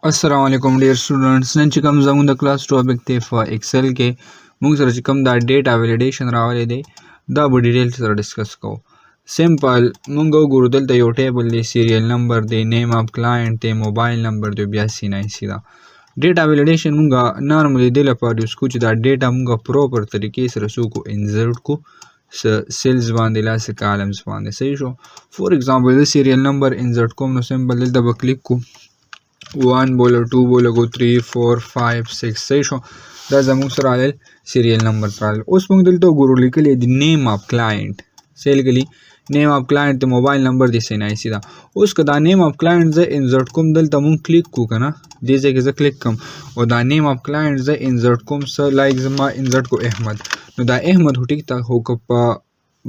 अस्सलाम वालेकुम dear students none چې کوم زموږ د کلاس ټاپک دی په ایکسل کې موږ سره چې کوم دا ډیټا ویلیډیشن راغلی دی دا به ډیټیل سره ډسکس کوو. سمپل موږ وګورو دلته یو ټیبل دی، سیریل نمبر دی، نیم اف کلاینټ دی، موبایل نمبر دی، بیا CNIC دا ډیټا ویلیډیشن موږ نارملی دی لپاره یوز کوو چې دا ډیټا موږ پروپر طریقې سره څوک انسرټ کو سیلز باندې لاسه کالمز باندې. صحیح شو. فور ایگزامپل د سیریل نمبر انسرټ کوم نو سمپل دلته به کلیک کو 1 بوله 2 بوله کو 3 4 5 6. صحیح شو. دا زموږ سره راغلی سیریل نمبر راغلی. اوس موږ دلته وګورو لیکلی دی نیم اف کلاینټ څه لیکلي نیم اف کلاینټ دی، موبایل نمبر دی، CNIC دا. اوس که دا نیم اف کلاینټ زه انسرټ کوم دلته موږ کلیک کو که نه دې ځای کې زه کلیک کوم او دا نیم اف کلاینټ زه انسرټ کوم څه لایک زما انسرټ کو احمد، نو دا احمد خو ټیک ته خو که په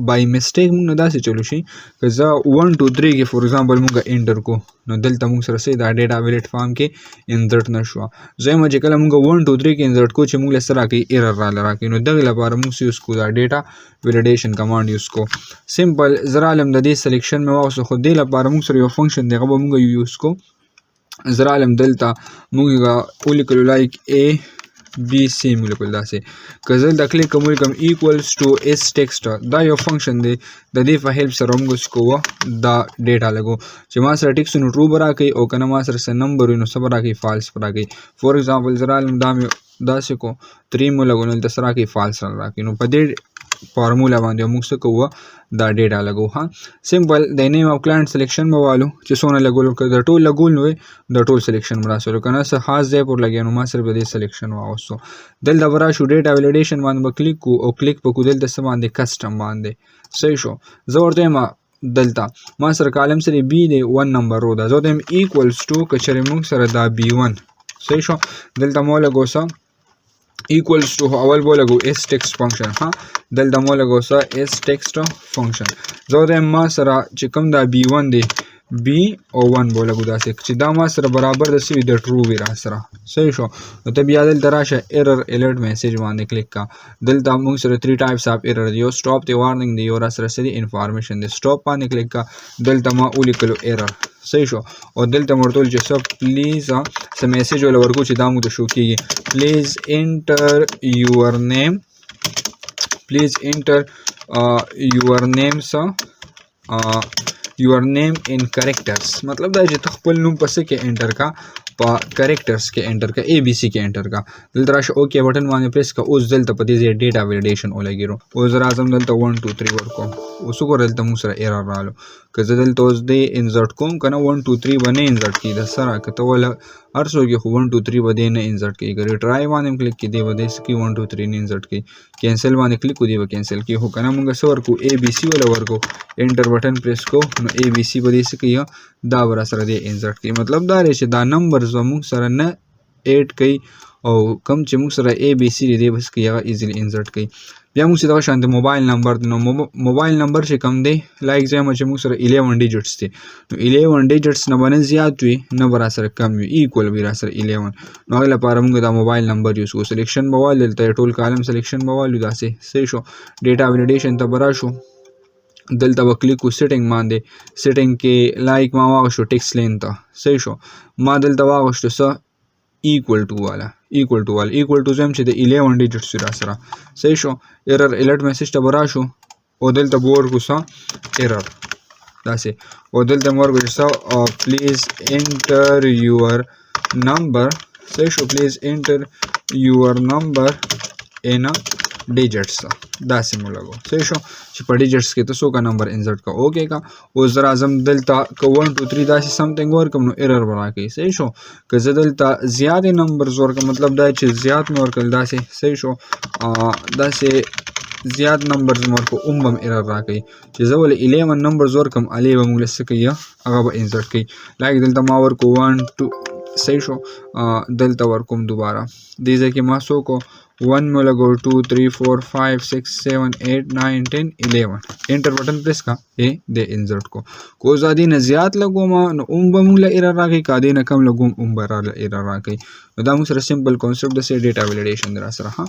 بای مسټیک موږ نه داسې چلو شي که زه 1 2 3 کې فور ایگزامپل موږ انټر کو نو دلته موږ سره څه دا ډیټا ویلیډ فارم کې انسرټ نه شوه. زما چې کله موږ 1 2 3 کې انسرټ کو چې موږ له څه راکوي ایرر راکوي، نو دغې لپاره موږ څه یوز کوو دا ډیټا ویلیډیشن کمانډ یوز کوو. سمپل زه رالم د دې سلیکشن مې واخیستو خو دې لپاره موږ سره یو فنکشن دی هغه به موږ یوز کوو. زه رالم دلته موږ ولیکلو لایک ABC موږ لیکل داسې که زه دلته کلیک کوم ولیکم ایکولز ټو اس ټیکسټ دا یو فنکشن دی د دې په هیلپ سره موږ څه کوو دا ډیټا لګو چې ما سره ټیکس نو ټرو به راکوي او که نه ما سره څه نمبر وي نو څه به راکوي فالس به راکوي. فور ایگزامپل زه رالم دا مې داسې کو 3 مو لګو نو دلته څه راکوي فالس راکوي، نو په دې فارمولا باندې موږ څه کوو دا ډیټا لګو. ها سمپل د نیم اف کلاینټ سلیکشن به والو چې څونه لګولو که د ټول لګول نو د ټول سلیکشن به راسولو که نه څه خاص ځای پر لګیا نو ما صرف د دې سلیکشن واغوستو. دلته به راشو ډیټا ویلیډیشن باندې به کلیک کو او کلیک به کو دلته څه باندې کسټم باندې. صحیح شو. زه ورته یم دلته ما سره کالم سره بی دی 1 نمبر رو ده، زه ورته یم ایکولز ټو که چېرې موږ سره دا B1. صحیح شو. دلته مو لګو څه equals to اول بو لګو اس ټیکسټ فنکشن. ها دلته مو لګو څه اس ټیکسټ فنکشن. زه ورته ما سره چې کوم دا B1 دی B او 1 بو لګو داسې چې دا ما سره برابر د څه وي د ټرو وي را سره. صحیح شو. نو ته بیا دلته راشه ایرر الرټ میسج باندې کلیک کا. دلته موږ سره 3 ټایپس اف ایرر دی، یو سټاپ دی، وارننګ دی، یو را سره څه دی انفارمیشن دی. سټاپ باندې کلیک کا. دلته ما ولیکلو ایرر. صحیح شو. او دلته مرتول چې څه پلیز څه میسج ولا ورکو چې دا موږ ته شو کیږي پلیز انټر یور نیم، پلیز انټر یور نیم څه یور نیم ان کریکټرز، مطلب دا چې ته خپل نوم په څه کې انټر کا په کریکټرز کې انټر کا ABC کې انټر کا. دلته راشه اوکې بټن باندې پریس کا. اوس دلته په دې ځای ډیټا ویلیډیشن ولګیرو. اوس راځم دلته 1 2 3 ورکوم. اوس وګوره دلته موږ سره ایرر رالو که زه دلته اوس دې انسرټ کوم که نه 1 2 3 به نه انسرټ کېږي د سره که ته وله هر څوک یې خو 1 2 3 به دې نه انسرټ کېږي. که ریټرای باندې کلیک کړي دی به دې څه کوي 1 2 3 نه انسرټ کوي. کینسل باندې کلیک کړو دی به کینسل کوي. خو که نه موږ څه ورکو ABC وله ورکو انټر بټن پریس کو نو ABC به دې څه کوي دا به را سره دې انسرټ کوي. مطلب دا دی چې دا نمبر زموږ سره نه ایډ کوي او کم چې موږ سره ABC دی دی بس کوي هغه ایزیلی انسرټ کوي. بیا موږ دغه شان د موبایل نمبر نو موبایل نمبر چې کم دی لایک زما چې موږ سره 11 ډیجټس دی نو 11 ډیجټس نه باندې زیات وي نه به را سره کم وي ایکول وي را سره 11 نو هغې لپاره موږ دا موبایل نمبر یوز کوو. سلیکشن به والو دلته ټول کالم سلیکشن به والو داسې. صحیح شو. ډیټا ویلیډیشن ته به راشو دلته به کلیک کو سیټینګ باندې. سیټینګ کې لایک ما واغوستو ټیکس لین ته. صحیح شو. ما دلته واغوستو څه equal to والا equal to زم چې د 11 ډیجټس را سره. صحیح شو. ایرر الرټ میسج ته به راشو او دلته به ورکو څه ایرر داسې او دلته به ورکو څه پلیز انټر یور نمبر. صحیح شو. پلیز انټر یور نمبر ان ډیجټس داسې مو لګو. صحیح شو چې په ډیجټس کې ته څو کا نمبر انسرټ کا اوکې کا. اوس زه راځم دلته که 1 2 3 داسې سمثینګ ورکړم نو ایرر به راکوي. صحیح شو. که زه دلته زیاتې نمبرز ورکړم مطلب دا چې زیات مې ورکړل داسې. صحیح شو. داسې زیات نمبرز مې ورکړو هم به م ایرر راکوي. چې زه ولې 11 نمبرز ورکړم هلې به موږ له څه کوي هغه به انسرټ کوي. لایک دلته ما ورکو 1 2. صحیح شو. دلته ورکوم دوباره دې ځای کې ما څو کو 1 مو لګو 2 3 4 5 6 7 8 9 10 11 انټر بټن پریس کا دې انسرټ کو. کو زه دې نه زیات لګوم نو هم به موږ له ایرر راکوي، که دې نه کم لګوم هم به ایرر راکوي. نو دا موږ سره سمپل کانسپټ د ډیټا ویلیډیشن دی را سره. ها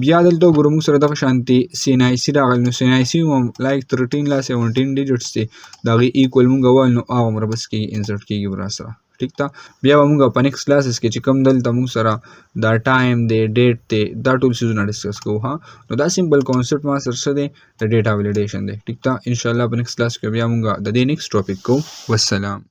بیا دلته وګورو موږ سره دغه شانتي CNIC راغلی نو CNIC هم لایک 13 لا 17 ډیجټس دی د هغې ایکول موږ وویل نو هغه هم را بس کېږي انسرټ کېږي به را سره. ठीक था। बिया मूंगा पर नेक्स्ट क्लासेस के चिकम दल तमुंग सरा द टाइम दे डेट ते द टूल्स यूज ना डिस्कस को हाँ नो द सिंपल कॉन्सेप्ट मा सर दे द डेटा वैलिडेशन दे ठीक था। इंशाल्लाह पर नेक्स्ट क्लास के बिया मूंगा द नेक्स्ट टॉपिक को वस्सलाम।